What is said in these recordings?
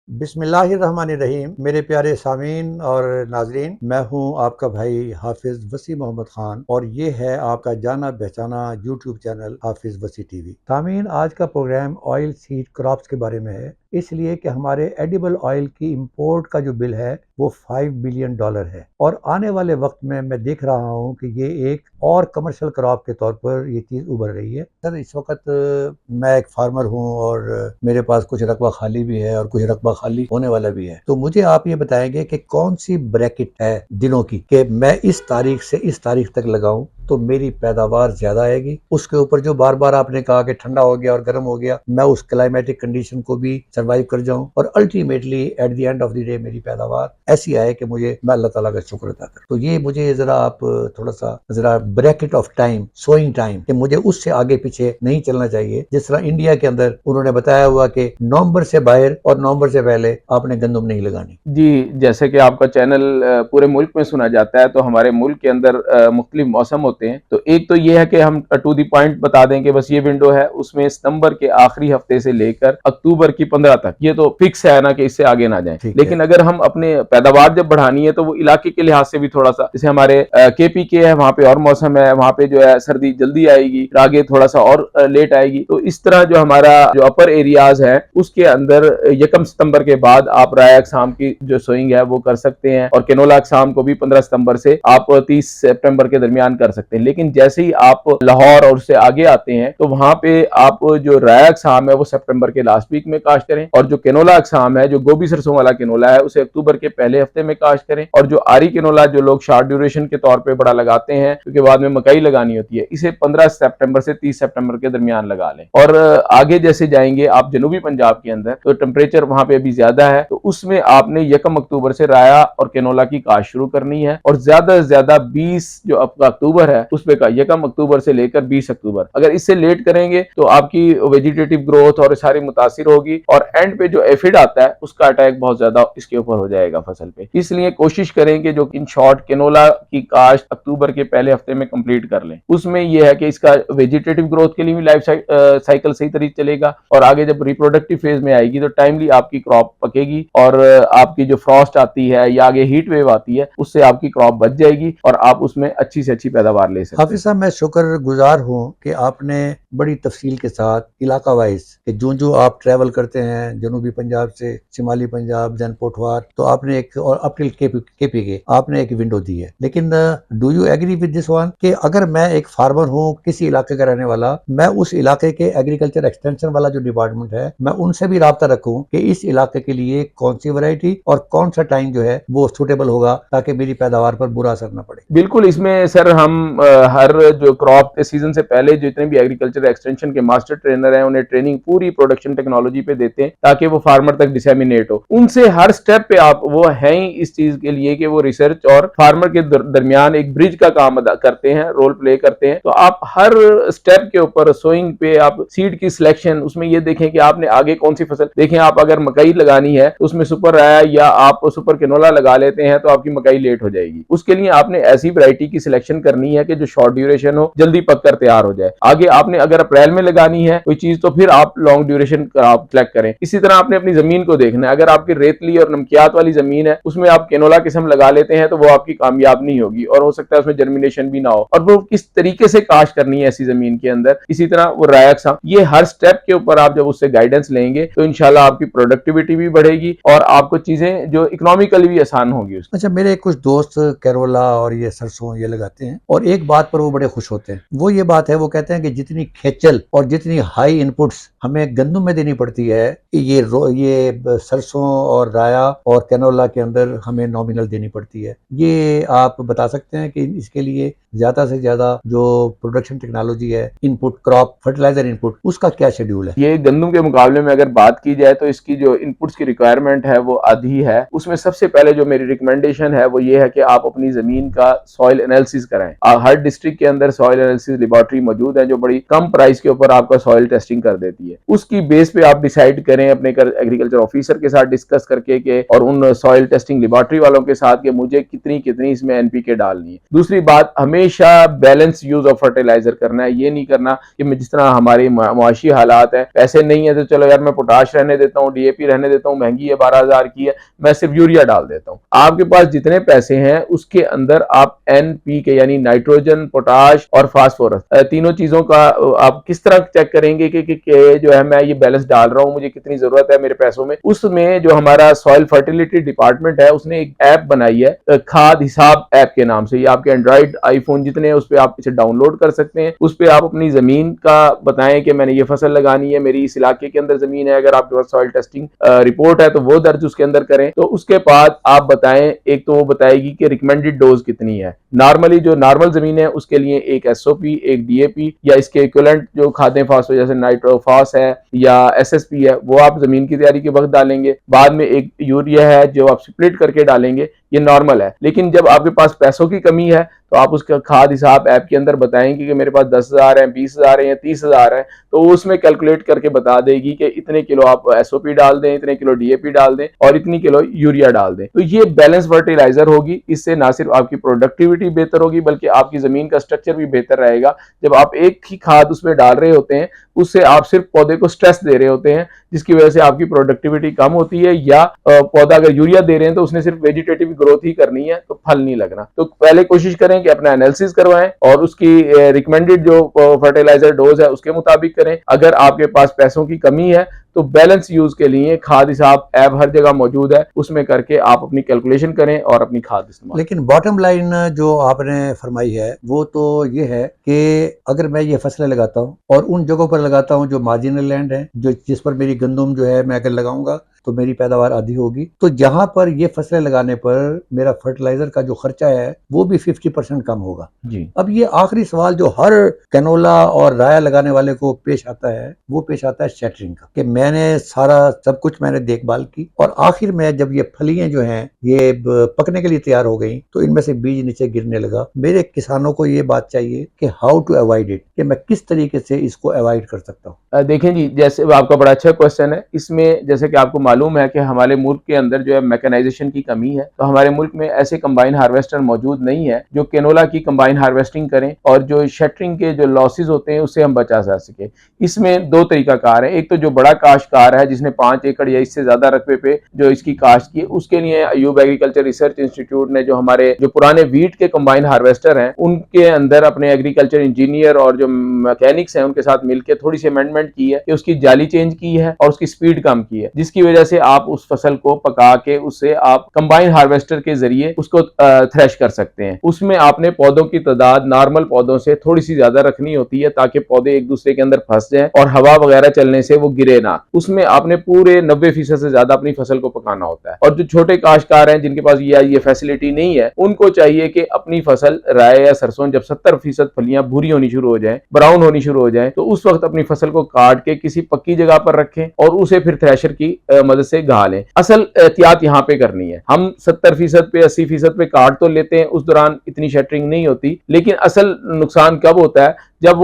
बिस्मिल्लाहिर्रहमानिर्रहीम। मेरे प्यारे सामीन और नाजरीन, मैं हूं आपका भाई हाफिज वसी मोहम्मद खान और ये है आपका जाना पहचाना यूट्यूब चैनल हाफिज वसी टीवी। सामीन, आज का प्रोग्राम ऑयल सीड क्रॉप्स के बारे में है, इसलिए कि हमारे एडिबल ऑयल की इंपोर्ट का जो बिल है वो $5 बिलियन है और आने वाले वक्त में मैं देख रहा हूं कि ये एक और कमर्शियल क्रॉप के तौर पर ये चीज़ उभर रही है। सर, इस वक्त मैं एक फार्मर हूं और मेरे पास कुछ रकबा खाली भी है और कुछ रकबा खाली होने वाला भी है। तो मुझे आप ये बताएंगे कि कौन सी ब्रैकेट है दिनों की कि मैं इस तारीख से इस तारीख तक लगाऊं तो मेरी पैदावार ज्यादा आएगी। उसके ऊपर जो बार बार आपने कहा कि ठंडा हो गया और गर्म हो गया, मैं उस क्लाइमेटिक कंडीशन को भी सर्वाइव कर जाऊं और ultimately at the end of the day मेरी पैदावार ऐसी आए कि मुझे मैं अल्लाह ताला का शुक्र अदा करूं। तो ये मुझे जरा आप थोड़ा सा जरा bracket of time, sowing time, कि मुझे उससे आगे पीछे नहीं चलना चाहिए। जिस तरह इंडिया के अंदर उन्होंने बताया हुआ कि नवंबर से बाहर और नवंबर से पहले आपने गंदम नहीं लगानी। जी, जैसे कि आपका चैनल पूरे मुल्क में सुना जाता है, तो हमारे मुल्क के अंदर मुख्तलिफ मौसम होते हैं। तो एक तो ये है कि हम टू द पॉइंट बता दें कि बस ये विंडो है, उसमें सितंबर के आखिरी हफ्ते से लेकर अक्टूबर की 15 तक, ये तो फिक्स है ना कि इससे आगे ना जाएं। ठीक है। लेकिन अगर हम अपने पैदावार जब बढ़ानी है तो वो इलाके के लिहाज से भी थोड़ा सा, जैसे हमारे KPK है, वहाँ पे और मौसम है, वहाँ पे जो है सर्दी जल्दी आएगी, आगे थोड़ा सा और लेट आएगी। तो इस तरह जो हमारा जो अपर एरियाज है उसके अंदर 1 सितंबर के बाद आप राय अक़साम की जो सोइंग है वो कर सकते हैं और केनोला अक़साम को भी 15 सितंबर से आप 30 सितंबर के दरमियान कर सकते हैं। लेकिन जैसे ही आप लाहौर और उससे आगे आते हैं तो वहां पे आप जो राय अक़साम है वो सितंबर के लास्ट वीक में काश्त करें और जो केनोला अक़साम है, जो गोभी सरसों वाला केनोला है, उसे अक्टूबर के पहले हफ्ते में काश्त करें। और जो आरी केनोला जो लोग शॉर्ट ड्यूरेशन के तौर पर बड़ा लगाते हैं क्योंकि बाद में मकई लगानी होती है, इसे 15 सितंबर से 30 सितंबर के दरमियान लगा लें। और आगे जैसे जाएंगे आप जनूबी पंजाब के अंदर, तो टेम्परेचर वहां पे अभी ज्यादा है, तो उसमें आपने 1 अक्टूबर से राया और केनोला की काश्त शुरू करनी है और ज्यादा से ज्यादा 20 जो आपका अक्टूबर है उसमें का 1 अक्टूबर से लेकर 20 अक्टूबर। अगर इससे लेट करेंगे तो आपकी वेजिटेटिव ग्रोथ और सारी मुतासिर होगी और एंड पे जो एफिड आता है उसका अटैक बहुत ज्यादा इसके ऊपर हो जाएगा फसल पे। इसलिए कोशिश करेंगे जो इन शॉर्ट केनोला की काश्त अक्टूबर के पहले हफ्ते में कंप्लीट कर लें। उसमें यह है कि इसका वेजिटेटिव ग्रोथ के लिए भी लाइफ साइकिल सही तरीके चलेगा और आगे जब रिप्रोडक्टिव फेज में आएगी तो टाइमली आपकी क्रॉप पकेगी और आपकी जो फ्रॉस्ट आती है या आगे हीट वेव आती है उससे आपकी क्रॉप बच जाएगी और आप उसमें अच्छी से अच्छी पैदावार ले सकते हैं। हाफिज साहब, मैं शुक्रगुजार हूँ कि आपने बड़ी तफसील के साथ इलाका वाइज कि जो आप ट्रैवल करते हैं जनूबी पंजाब से शिमाली पंजाब जन पोठवार, तो आपने एक और अप टिल KPK आपने एक विंडो दी है। लेकिन do you agree with this one कि अगर मैं एक फार्मर हूँ किसी इलाके का रहने वाला, मैं उस इलाके के एग्रीकल्चर एक्सटेंशन वाला जो डिपार्टमेंट है मैं उनसे भी राब्ता रखूँ कि इस इलाके के लिए कौन सी वैरायटी और कौन सा टाइम जो है वो सुटेबल होगा ताकि मेरी पैदावार पर बुरा असर न पड़े। बिल्कुल, इसमें सर हम हर जो क्रॉप के सीजन से पहले जितने भी एग्रीकल्चर एक्सटेंशन के मास्टर ट्रेनर हैं उन्हें ट्रेनिंग पूरी प्रोडक्शन टेक्नोलॉजी पे देते हैं ताकि वो फार्मर तक डिसेमिनेट हो। उनसे हर स्टेप पे आप वो हैं ही इस चीज के लिए कि वो रिसर्च और फार्मर के दरमियान एक ब्रिज का काम अदा करते हैं, रोल प्ले करते हैं। तो आप हर स्टेप के ऊपर सोइंग पे आप सीड की सिलेक्शन उसमें ये देखें कि आपने आगे कौन सी फसल देखें। आप अगर मकई लगानी है तो उसमें सुपर राया या आप सुपर केनोला लगा लेते हैं तो आपकी मकई लेट हो जाएगी। उसके लिए आपने ऐसी वैरायटी की सिलेक्शन करनी है कि जो शॉर्ट ड्यूरेशन हो, जल्दी पककर तैयार हो जाए। आगे आपने अगर अप्रैल में लगानी है कोई चीज तो फिर आप लॉन्ग ड्यूरेशन आप सिलेक्ट करें। इसी तरह आपने अपनी जमीन को देखना है। अगर आपकी रेतली और नमकियात वाली जमीन है उसमें आप केनोला किस्म लगा लेते हैं तो वो आपकी कामयाब नहीं होगी और हो सकता है उसमें जर्मिनेशन भी ना हो। और वो किस तरीके से काश्त करनी है ऐसी जमीन के अंदर, इसी तरह वो राया, ये हर स्टेप के ऊपर आप जब उससे गाइडेंस लेंगे तो इंशाल्लाह आपकी प्रोडक्टिविटी भी बढ़ेगी और आपको चीजें जो इकोनॉमिकली भी आसान होगी। अच्छा, मेरे कुछ दोस्त कैरोला और ये सरसों ये लगाते हैं और एक बात पर वो बड़े खुश होते हैं। वो ये बात है, वो कहते हैं कि जितनी खेचल और जितनी हाई इनपुट्स हमें गंदम में देनी पड़ती है ये सरसों और राया और कैनोला के अंदर हमें नॉमिनल देनी पड़ती है। ये आप बता सकते हैं कि इसके लिए ज्यादा से ज्यादा जो प्रोडक्शन टेक्नोलॉजी है, इनपुट क्रॉप फर्टिलाइजर इनपुट, उसका क्या शेड्यूल है? ये गंदम के मुकाबले में अगर बात की जाए तो इसकी जो इनपुट्स की रिक्वायरमेंट है वो आधी है। उसमें सबसे पहले जो मेरी रिकमेंडेशन है वो ये है कि आप अपनी जमीन का सॉइल एनालिसिस कराएं। हर डिस्ट्रिक्ट के अंदर सॉइल एनालिसिस लेबोरेटरी मौजूद है जो बड़ी कम प्राइस के ऊपर आपका सॉइल टेस्टिंग कर देती है। उसकी बेस पे आप डिसाइड करें अपने एग्रीकल्चर ऑफिसर के साथ डिस्कस करके के और उन सॉइल टेस्टिंग लेबोरेटरी वालों के साथ कि मुझे कितनी कितनी इसमें NPK डालनी है। दूसरी बात, हमें हमेशा बैलेंस यूज ऑफ फर्टिलाइजर करना है। ये नहीं करना कि मैं जिस तरह हमारी मुआशी हालात है, पैसे नहीं है तो चलो यार मैं पोटाश रहने देता हूँ, डीएपी रहने देता हूँ, महंगी है 12,000 की है, मैं सिर्फ यूरिया डाल देता हूँ। आपके पास जितने पैसे हैं उसके अंदर आप एनपीके यानी नाइट्रोजन, पोटाश और फास्फोरस तीनों चीजों का आप किस तरह चेक करेंगे कि जो है मैं ये बैलेंस डाल रहा हूँ, मुझे कितनी जरूरत है मेरे पैसों में। उसमें जो हमारा सॉइल फर्टिलिटी डिपार्टमेंट है उसने एक ऐप बनाई है खाद हिसाब ऐप के नाम से। ये आपके एंड्रॉइड आईफोन जितने हैं उस पर आप इसे डाउनलोड कर सकते हैं। उस पर आप अपनी जमीन का बताएं कि मैंने ये फसल लगानी है, मेरी इस इलाके के अंदर जमीन है, अगर आपके पास सॉइल टेस्टिंग रिपोर्ट है तो वो दर्ज उसके अंदर करें। तो उसके बाद आप बताएं, एक तो वो बताएगी कि रिकमेंडेड डोज कितनी है। नॉर्मली जो नॉर्मल जमीन है उसके लिए एक एसओपी, एक डीएपी या इसके इक्विवेलेंट जो खादें फास्फो जैसे नाइट्रोफॉस है या एसएसपी है वो आप जमीन की तैयारी के वक्त डालेंगे। बाद में एक यूरिया है जो आप स्प्लिट करके डालेंगे, ये नॉर्मल है। लेकिन जब आपके पास पैसों की कमी है तो आप उसका खाद हिसाब ऐप के अंदर बताएंगे कि मेरे पास 10,000 है, 20,000 है या 30,000 है, तो उसमें कैलकुलेट करके बता देगी कि इतने किलो आप एसओपी डाल दें, इतने किलो डीएपी डाल दें और इतनी किलो यूरिया डाल दें। तो ये बैलेंस फर्टिलाइजर होगी। इससे ना सिर्फ आपकी प्रोडक्टिविटी बेहतर होगी बल्कि आपकी जमीन का स्ट्रक्चर भी बेहतर रहेगा। जब आप एक ही खाद उसमें डाल रहे होते हैं उससे आप सिर्फ पौधे को स्ट्रेस दे रहे होते हैं, जिसकी वजह से आपकी प्रोडक्टिविटी कम होती है। या पौधा अगर यूरिया दे रहे हैं तो उसने सिर्फ वेजिटेटिव ग्रोथ ही करनी है, तो फल नहीं लगना। तो पहले कोशिश करें कि अपना एनालिसिस करवाएं और उसकी रिकमेंडेड जो फर्टिलाइजर डोज है उसके मुताबिक करें। अगर आपके पास पैसों की कमी है तो बैलेंस यूज के लिए खाद हिसाब ऐप हर जगह मौजूद है, उसमें करके आप अपनी कैलकुलेशन करें और अपनी खाद इस्तेमाल। लेकिन बॉटम लाइन जो आपने फरमाई है वो तो ये है कि अगर मैं ये फसलें लगाता हूँ और उन जगहों पर लगाता हूँ जो मार्जिनल लैंड है, जो जिस पर मेरी गंदम जो है मैं अगर लगाऊंगा तो मेरी पैदावार आधी होगी, तो जहां पर ये फसलें लगाने पर मेरा फर्टिलाइजर का जो खर्चा है वो भी 50% कम होगा जी। अब ये आखिरी सवाल जो हर कैनोला और राया लगाने वाले को पेश आता है वो पेश आता है शैटरिंग का, कि मैंने सारा सब कुछ मैंने देखभाल की और आखिर में जब ये फलियां जो हैं ये पकने के लिए तैयार हो गई तो इनमें से बीज नीचे गिरने लगा। मेरे किसानों को ये बात चाहिए कि हाउ टू अवॉइड इट, कि मैं किस तरीके से इसको अवॉइड कर सकता हूँ। देखें जी, जैसे आपका बड़ा अच्छा क्वेश्चन है। इसमें जैसे कि आपको मालूम है कि हमारे मुल्क के अंदर जो है मैकेनाइजेशन की कमी है, तो हमारे मुल्क में ऐसे कंबाइन हार्वेस्टर मौजूद नहीं है जो केनोला की कंबाइन हार्वेस्टिंग करें और जो शटरिंग के जो लॉसेस होते हैं उससे हम बचा जा सके। इसमें दो तरीका कार है। एक तो जो बड़ा काश्तकार है जिसने 5 एकड़ या इससे ज्यादा रकबे पे जो इसकी काश्त की, उसके लिए अयूब एग्रीकल्चर रिसर्च इंस्टीट्यूट ने जो हमारे जो पुराने वीट के कंबाइन हार्वेस्टर हैं उनके अंदर अपने एग्रीकल्चर इंजीनियर और जो मैकेनिक्स हैं उनके साथ मिलकर थोड़ी सी अमेंडमेंट की है कि उसकी जाली चेंज की है और उसकी स्पीड कम की है, जिसकी वजह से आप उस फसल को पका के उससे आप कंबाइन हार्वेस्टर के जरिए उसको थ्रेश कर सकते हैं। उसमें आपने पौधों की तादाद नॉर्मल पौधों से थोड़ी सी ज्यादा रखनी होती है ताकि पौधे एक दूसरे के अंदर फंस जाएं और हवा वगैरह चलने से वो गिरे ना। उसमें आपने पूरे 90% से ज्यादा अपनी फसल को पकाना होता है। और जो छोटे काश्तकार हैं जिनके पास ये फैसिलिटी नहीं है, उनको चाहिए कि अपनी फसल राय या सरसों जब 70% फलियां भूरी होनी शुरू हो जाए, ब्राउन होनी शुरू हो जाए, तो उस वक्त अपनी फसल को काट के किसी पक्की जगह पर रखें और उसे फिर थ्रेशर की मदद से गा लें। असल एहतियात यहाँ पे करनी है। हम 70% पे 80% पे काट तो लेते हैं, उस दौरान इतनी शटरिंग नहीं होती, लेकिन असल नुकसान कब होता है जब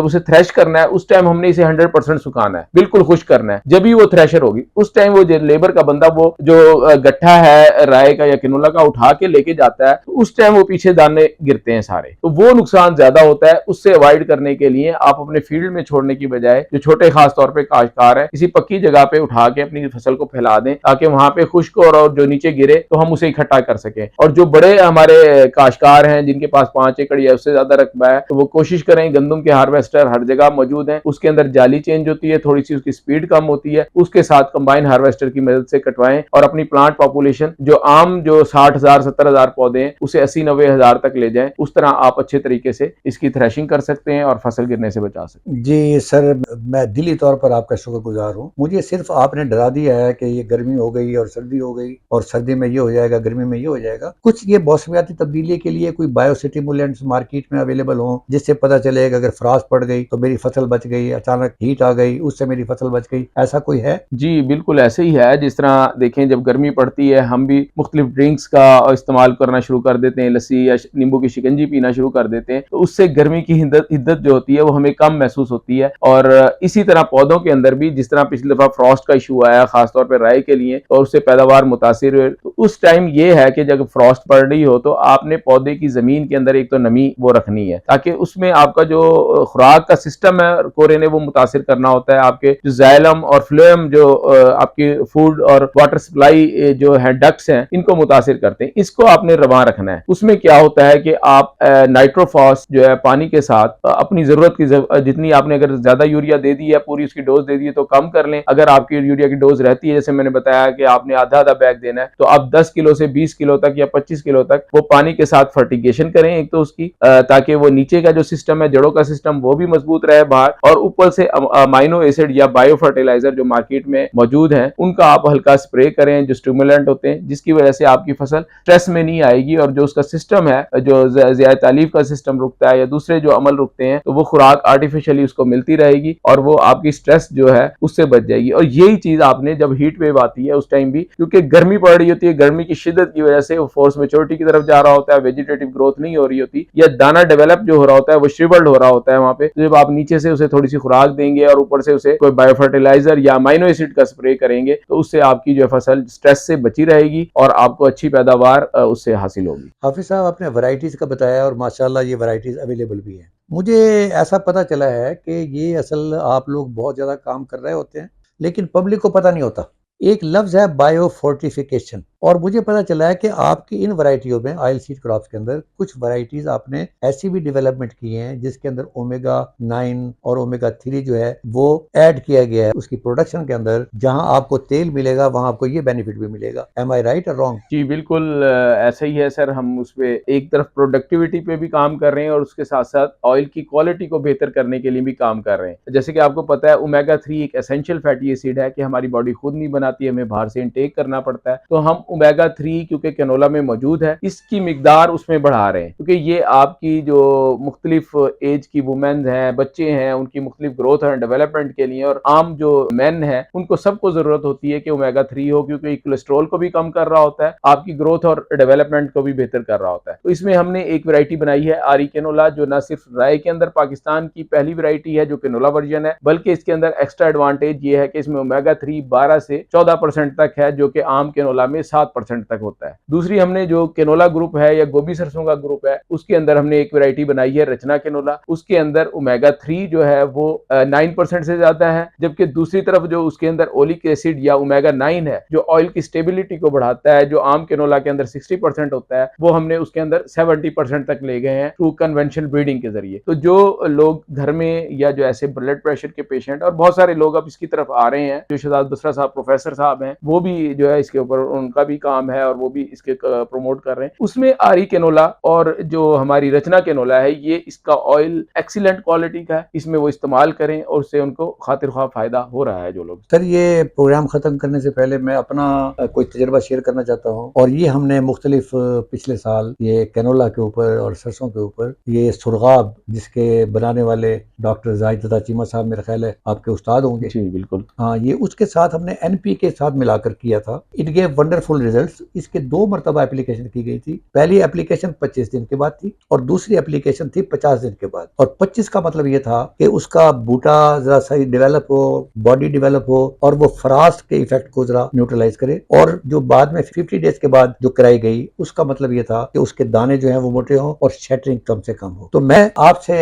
उसे थ्रेश करना है उस टाइम हमने इसे 100% सुखाना है, बिल्कुल खुश्क करना है। जब भी वो थ्रेशर होगी उस टाइम वो लेबर का बंदा वो जो गट्ठा है राय का या किनोला का उठा के लेके जाता है, तो उस टाइम वो पीछे दाने गिरते हैं सारे, तो वो नुकसान ज्यादा होता है। उससे अवॉइड करने के लिए आप अपने फील्ड में छोड़ने की बजाय जो छोटे खास तौर पे काश्तकार है किसी पक्की जगह पे उठा के अपनी फसल को फैला दें ताकि वहां पे खुश्क और जो नीचे गिरे तो हम उसे इकट्ठा कर सकें। और जो बड़े हमारे काश्तकार हैं जिनके पास 5 एकड़ या उससे ज्यादा रकबा है, तो वो कोशिश करें, गंदम के हार्वेस्टर हर जगह मौजूद हैं, उसके अंदर जाली चेंज होती है, थोड़ी सी उसकी स्पीड कम होती है, उसके साथ कंबाइन हार्वेस्टर की मदद से कटवाएं और अपनी प्लांट पॉपुलेशन जो आम जो 60,000 70,000 पौधे हैं उसे 80-90 हजार तक ले जाएं। उस तरह आप अच्छे तरीके से इसकी थ्रेशिंग कर सकते हैं और फसल गिरने से बचा सकते हैं। जी सर, मैं दिली तौर पर आपका शुक्रगुजार हूँ। मुझे सिर्फ आपने डरा दिया है कि ये गर्मी हो गई और सर्दी हो गई और सर्दी में ये हो जाएगा, गर्मी में ये हो जाएगा। कुछ ये मौसमियाती तब्दीली के लिए कोई बायो स्टिमुलेंट्स मार्केट में अवेलेबल हो जिससे पता चले जाएगा, अगर फ्रॉस्ट पड़ गई तो मेरी फसल बच गई, अचानक हीट आ गई उससे मेरी फसल बच गई, ऐसा कोई है? जी, बिल्कुल ऐसे ही है। जिस तरह देखें जब गर्मी पड़ती है हम भी मुख्तलिफ ड्रिंक्स का इस्तेमाल करना शुरू कर देते हैं, लस्सी या नींबू की शिकंजी पीना शुरू कर देते हैं, तो उससे गर्मी की हिद्दत जो होती है वो हमें कम महसूस होती है। और इसी तरह पौधों के अंदर भी जिस तरह पिछली दफ़ा फ्रॉस्ट का इशू आया खासतौर पर राई के लिए और उससे पैदावार मुतासिर हुए, तो उस टाइम ये है कि जब फ्रॉस्ट पड़ रही हो तो आपने पौधे की ज़मीन के अंदर एक तो नमी वो रखनी है ताकि उसमें आपका जो खुराक का सिस्टम है कोरे ने वो मुतासिर करना होता है। आपके जो जाइलम और फ्लोएम जो आपकी फूड और वाटर सप्लाई जो है डक्ट्स हैं इनको मुतासिर करते हैं, इसको आपने रवां रखना है। उसमें क्या होता है कि आप नाइट्रोफॉस जो है पानी के साथ अपनी जरूरत की जितनी आपने अगर ज्यादा यूरिया दे दी है पूरी उसकी डोज दे दी है तो कम कर लें। अगर आपकी यूरिया की डोज रहती है जैसे मैंने बताया कि आपने आधा आधा बैग देना है तो आप 10 किलो से 20 किलो तक या 25 किलो तक वो पानी के साथ फर्टिगेशन करें एक तो उसकी ताकि वो नीचे का जो सिस्टम है जड़ों का सिस्टम वो भी मजबूत रहे बाहर, और ऊपर से अमाइनो एसिड या बायो फर्टिलाइजर जो मार्केट में मौजूद हैं उनका आप हल्का स्प्रे करें जो स्टिमुलेंट होते हैं, जिसकी वजह से आपकी फसल स्ट्रेस में नहीं आएगी और जो उसका सिस्टम है जो ज़िया तालीफ का सिस्टम रुकता है या दूसरे जो अमल रुकते हैं तो वो खुराक आर्टिफिशियली उसको मिलती रहेगी और वो आपकी स्ट्रेस जो है उससे बच जाएगी। और यही चीज आपने जब हीट वेव आती है उस टाइम भी, क्योंकि गर्मी पड़ रही होती है, गर्मी की शिद्दत की वजह से वो फोर्स मेच्योरिटी की तरफ जा रहा होता है, वेजिटेटिव ग्रोथ नहीं हो रही होती या दाना डेवलप जो हो रहा होता है वो श्रिवल्ड हो रहा होता है वहां पे, तो जब आप नीचे से उसे थोड़ी सी खुराक देंगे और ऊपर से उसे कोई बायो फर्टिलाइजर या अमाइनो एसिड का स्प्रे करेंगे तो उससे आपकी जो फसल स्ट्रेस से बची रहेगी और आपको अच्छी पैदावार उससे हासिल होगी। हाफिज साहब, आपने वैरायटीज का बताया और माशाल्लाह ये वैरायटीज अवेलेबल भी हैं। मुझे ऐसा पता चला है कि ये असल आप लोग बहुत ज़्यादा काम कर रहे होते हैं लेकिन पब्लिक को पता नहीं होता। एक लफ्ज़ है बायो फोर्टिफिकेशन, और मुझे पता चला है कि आपकी इन वैरायटियों में ऑयल सीड क्रॉप्स के अंदर कुछ वैरायटीज आपने ऐसी भी डेवलपमेंट की हैं जिसके अंदर ओमेगा 9 और ओमेगा 3 जो है वो ऐड किया गया है उसकी प्रोडक्शन के अंदर। जहां आपको तेल मिलेगा वहां आपको ये बेनिफिट भी मिलेगा। एम आई राइट और रॉन्ग? जी बिल्कुल ऐसा ही है सर। हम उस पे एक तरफ प्रोडक्टिविटी पे भी काम कर रहे हैं और उसके साथ साथ ऑयल की क्वालिटी को बेहतर करने के लिए भी काम कर रहे हैं। जैसे कि आपको पता है ओमेगा 3 एक एसेंशियल फैटी एसिड है कि हमारी बॉडी खुद नहीं बनाती, हमें बाहर से इनटेक करना पड़ता है। तो हम ओमेगा 3 क्योंकि कैनोला में मौजूद है इसकी मिकदार उसमें बढ़ा रहे हैं, क्योंकि ये आपकी जो मुख्तलिफ एज की वुमेन हैं, बच्चे हैं, उनकी मुख्तलिफ ग्रोथ एंड डेवलपमेंट के लिए और आम जो मेन है उनको सबको जरूरत होती है कि ओमेगा 3 हो, क्योंकि कोलेस्ट्रॉल को भी कम कर रहा होता है, आपकी ग्रोथ और डेवलपमेंट को भी बेहतर कर रहा होता है। तो इसमें हमने एक वैरायटी बनाई है आरी कैनोला, जो न सिर्फ राय के अंदर पाकिस्तान की पहली वैरायटी है जो कैनोला वर्जन है, बल्कि इसके अंदर एक्स्ट्रा एडवांटेज ये है कि इसमें ओमेगा 3 12 से 14% तक है जो कि आम कैनोला में 7% तक होता है। दूसरी हमने जो कैनोला ग्रुप है या गोभी सरसों का ग्रुप है उसके अंदर हमने एक वैरायटी बनाई है रचना कैनोला। उसके अंदर ओमेगा 3 जो है वो 9% से ज्यादा है, जबकि दूसरी तरफ जो उसके अंदर ओलिक एसिड या ओमेगा 9 है जो ऑयल की स्टेबिलिटी को बढ़ाता है, जो आम कैनोला के अंदर 60% होता है, वो हमने उसके अंदर 70% तक ले गए हैं थ्रू कन्वेंशनल ब्रीडिंग के जरिए। तो जो लोग घर में या जो ऐसे ब्लड प्रेशर के पेशेंट और बहुत सारे लोग अब इसकी तरफ आ रहे हैं, जो शहजाद बसरा साहब प्रोफेसर साहब हैं वो भी जो है इसके ऊपर उनका भी काम है और वो भी इसके प्रमोट कर रहे हैं। उसमें आरी कैनोला और जो हमारी रचना कैनोला है ये इसका ऑयल एक्सीलेंट क्वालिटी का है, इसमें वो इस्तेमाल करें और उससे उनको खातिर ख्वाह फायदा हो रहा है जो लोग। सर, ये प्रोग्राम ख़त्म करने से पहले मैं अपना कोई तजर्बा शेयर करना चाहता हूँ। और ये हमने मुख्तलिफ पिछले साल ये कैनोला के ऊपर और सरसों के ऊपर ये सुरगाब जिसके बनाने वाले डॉक्टर जाहिद अता चीमा साहब मेरा ख्याल है आपके उस्ताद होंगे। जी बिल्कुल। हाँ, ये उसके साथ हमने NP के साथ मिलाकर किया था। It gave wonderful results. इसके 2 मरतबा एप्लीकेशन की गई थी। पहली एप्लीकेशन 25 दिन के बाद थी और दूसरी एप्लीकेशन थी 50 दिन के बाद। और 25 का मतलब ये था कि उसका बूटा जरा सही डेवलप हो, बॉडी डेवलप हो और वो फ्रास्ट के इफेक्ट को जरा न्यूट्रलाइज करे। और जो बाद में 50 डेज के बाद जो कराई गई उसका मतलब ये था कि उसके दाने जो हैं वो मोटे हों और शैटरिंग कम से कम हो। तो मैं आपसे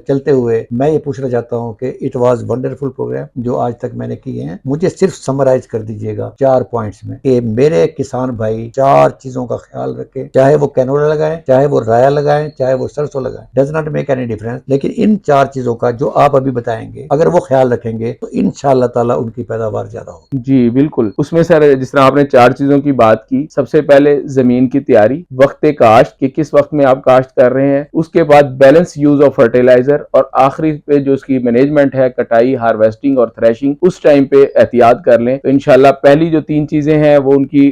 चलते हुए मैं ये पूछना चाहता हूँ कि इट वाज वंडरफुल प्रोग्राम जो आज तक मैंने किए हैं। मुझे सिर्फ समराइज कर दीजिएगा 4 पॉइंट्स में कि मेरे किसान भाई 4 चीजों का ख्याल रखें, चाहे वो कैनोला लगाएं, चाहे वो राया लगाएं, चाहे वो सरसों लगाएं, does not make any difference. लेकिन इन 4 चीजों का जो आप अभी बताएंगे अगर वो ख्याल रखेंगे तो इंशाअल्लाह ताला उनकी पैदावार ज्यादा होगी। जी बिल्कुल। उसमें सर जिस तरह आपने 4 चीजों की बात की, सबसे पहले जमीन की तैयारी, वक्त काश्त कि किस वक्त में आप काश्त कर रहे हैं, उसके बाद बैलेंस यूज ऑफ फर्टिलाइजर और आखिरी पे जो उसकी मैनेजमेंट है कटाई, हार्वेस्टिंग और थ्रेशिंग, उस टाइम पे एहतियात कर लें तो इंशाल्लाह पहली जो 3 चीजें हैं वो उनकी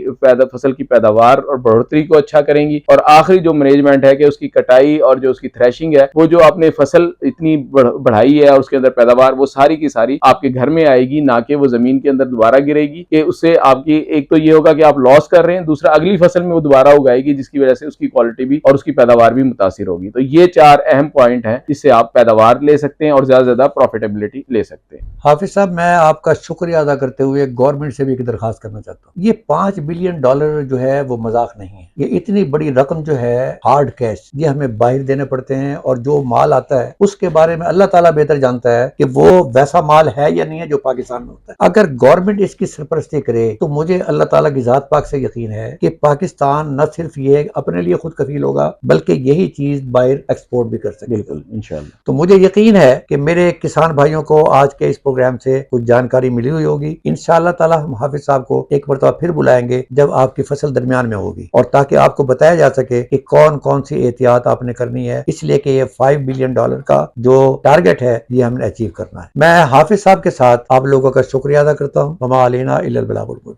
फसल की पैदावार और बढ़ोतरी को अच्छा करेंगी। और आखिरी जो मैनेजमेंट है कि उसकी कटाई और जो उसकी थ्रेशिंग है, वो जो आपने फसल इतनी बढ़ाई है और उसके अंदर पैदावार, वो सारी की सारी आपके घर में आएगी, ना कि वो जमीन के अंदर दोबारा गिरेगी, कि उससे आपकी एक तो ये होगा कि आप लॉस कर रहे हैं, दूसरा अगली फसल में वो दोबारा उगाएगी, जिसकी वजह से उसकी क्वालिटी भी और उसकी पैदावार भी मुतासिर होगी। तो ये 4 अहम पॉइंट हैं जिससे आप पैदावार ले सकते हैं और ज्यादा प्रॉफिटेबिलिटी ले सकते हैं। हाफिज साहब, मैं आपका शुक्रिया अदा करते हुए गवर्नमेंट से भी एक दरखास्त करना चाहता हूँ। ये $5 बिलियन जो है वो मजाक नहीं है। ये इतनी बड़ी रकम जो है हार्ड कैश, ये हमें बाहर देने पड़ते हैं, और जो माल आता है उसके बारे में अल्लाह ताला बेहतर जानता है कि वो वैसा माल है या नहीं है जो पाकिस्तान में होता है। अगर गवर्नमेंट इसकी सरपरस्ती करे तो मुझे अल्लाह ताला की जात पाक से यकीन है कि पाकिस्तान न सिर्फ ये अपने लिए खुद कफील होगा, बल्कि यही चीज बाहर एक्सपोर्ट भी कर सके। बिल्कुल, इंशाअल्लाह। तो मुझे यकीन है कि मेरे किसान भाइयों को आज के इस प्रोग्राम से कुछ जानकारी मिली हुई होगी। इंशाअल्लाह ताला हम हाफिज साहब को एक मरतबा फिर बुलाएंगे जब आपकी फसल दरमियान में होगी, और ताकि आपको बताया जा सके कि कौन कौन सी एहतियात आपने करनी है, इसलिए कि ये $5 बिलियन का जो टारगेट है ये हमने अचीव करना है। मैं हाफिज साहब के साथ आप लोगों का शुक्रिया अदा करता हूँ। वमा अलैना इल्लल बलागुल मुबीन।